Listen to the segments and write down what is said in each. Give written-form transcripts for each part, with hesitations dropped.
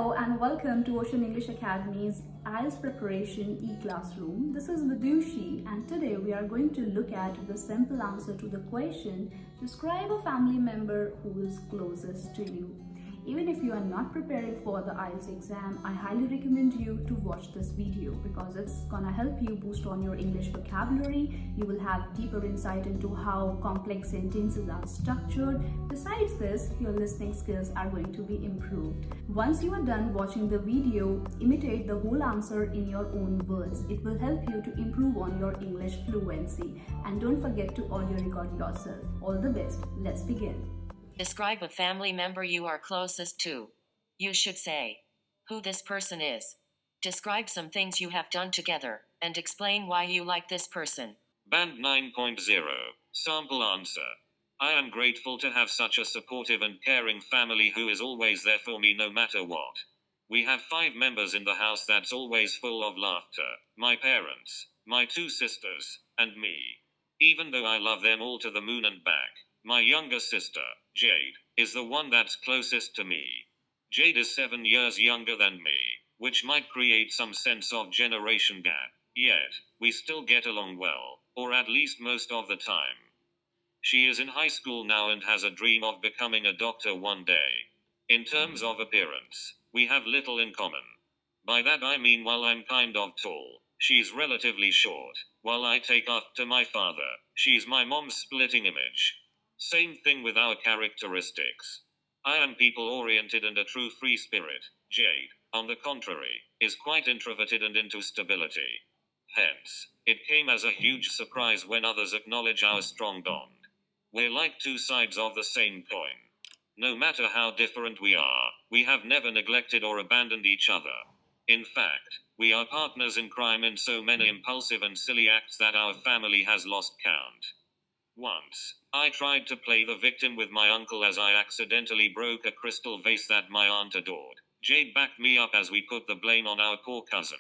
Hello and welcome to Ocean English Academy's IELTS Preparation e-classroom. This is Vidushi and today we are going to look at the simple answer to the question, describe a family member who is closest to you. Even if you are not preparing for the IELTS exam, I highly recommend you to watch this video because it's gonna help you boost on your English vocabulary. You will have deeper insight into how complex sentences are structured. Besides this, your listening skills are going to be improved. Once you are done watching the video, imitate the whole answer in your own words. It will help you to improve on your English fluency. And don't forget to audio record yourself. All the best. Let's begin. Describe a family member you are closest to. You should say who this person is. Describe some things you have done together, and explain why you like this person. Band 9.0. Sample answer. I am grateful to have such a supportive and caring family who is always there for me no matter what. We have 5 members in the house that's always full of laughter. My parents, my 2 sisters, and me. Even though I love them all to the moon and back. My younger sister, Jade, is the one that's closest to me. Jade is 7 years younger than me, which might create some sense of generation gap. Yet, we still get along well, or at least most of the time. She is in high school now and has a dream of becoming a doctor one day. In terms of appearance, we have little in common. By that I mean while I'm kind of tall, she's relatively short. While I take after my father, she's my mom's splitting image. Same thing with our characteristics. I am people-oriented and a true free spirit. Jade, on the contrary, is quite introverted and into stability. Hence, it came as a huge surprise when others acknowledge our strong bond. We're like 2 sides of the same coin. No matter how different we are, we have never neglected or abandoned each other. In fact, we are partners in crime in so many impulsive and silly acts that our family has lost count. Once, I tried to play the victim with my uncle as I accidentally broke a crystal vase that my aunt adored. Jade backed me up as we put the blame on our poor cousin.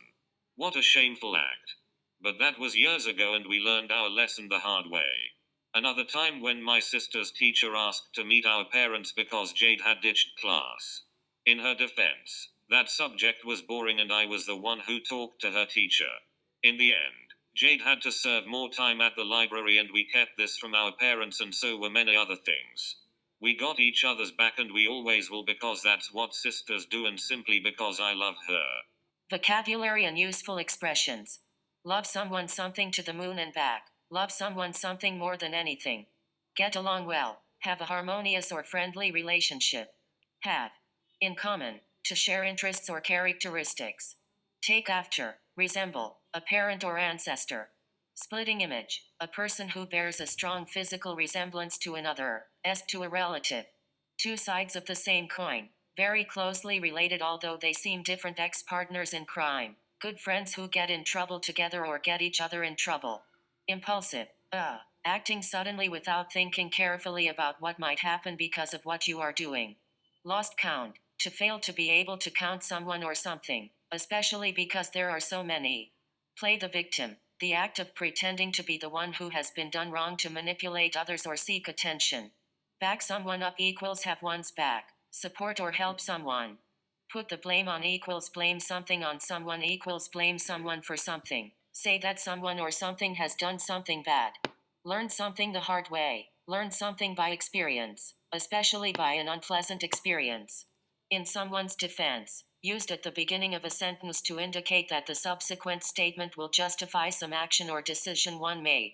What a shameful act. But that was years ago and we learned our lesson the hard way. Another time when my sister's teacher asked to meet our parents because Jade had ditched class. In her defense, that subject was boring and I was the one who talked to her teacher. In the end, Jade had to serve more time at the library and we kept this from our parents and so were many other things. We got each other's back and we always will because that's what sisters do and simply because I love her. Vocabulary and useful expressions. Love someone something to the moon and back. Love someone something more than anything. Get along well. Have a harmonious or friendly relationship. Have. In common. To share interests or characteristics. Take after. Resemble. A parent or ancestor. Splitting image. A person who bears a strong physical resemblance to another, as to a relative. 2 sides of the same coin. Very closely related although they seem different ex-partners in crime. Good friends who get in trouble together or get each other in trouble. Impulsive. Acting suddenly without thinking carefully about what might happen because of what you are doing. Lost count. To fail to be able to count someone or something, especially because there are so many. Play the victim. The act of pretending to be the one who has been done wrong to manipulate others or seek attention. Back someone up equals have one's back. Support or help someone. Put the blame on equals blame something on someone equals blame someone for something. Say that someone or something has done something bad. Learn something the hard way. Learn something by experience, especially by an unpleasant experience. In someone's defense. Used at the beginning of a sentence to indicate that the subsequent statement will justify some action or decision one made.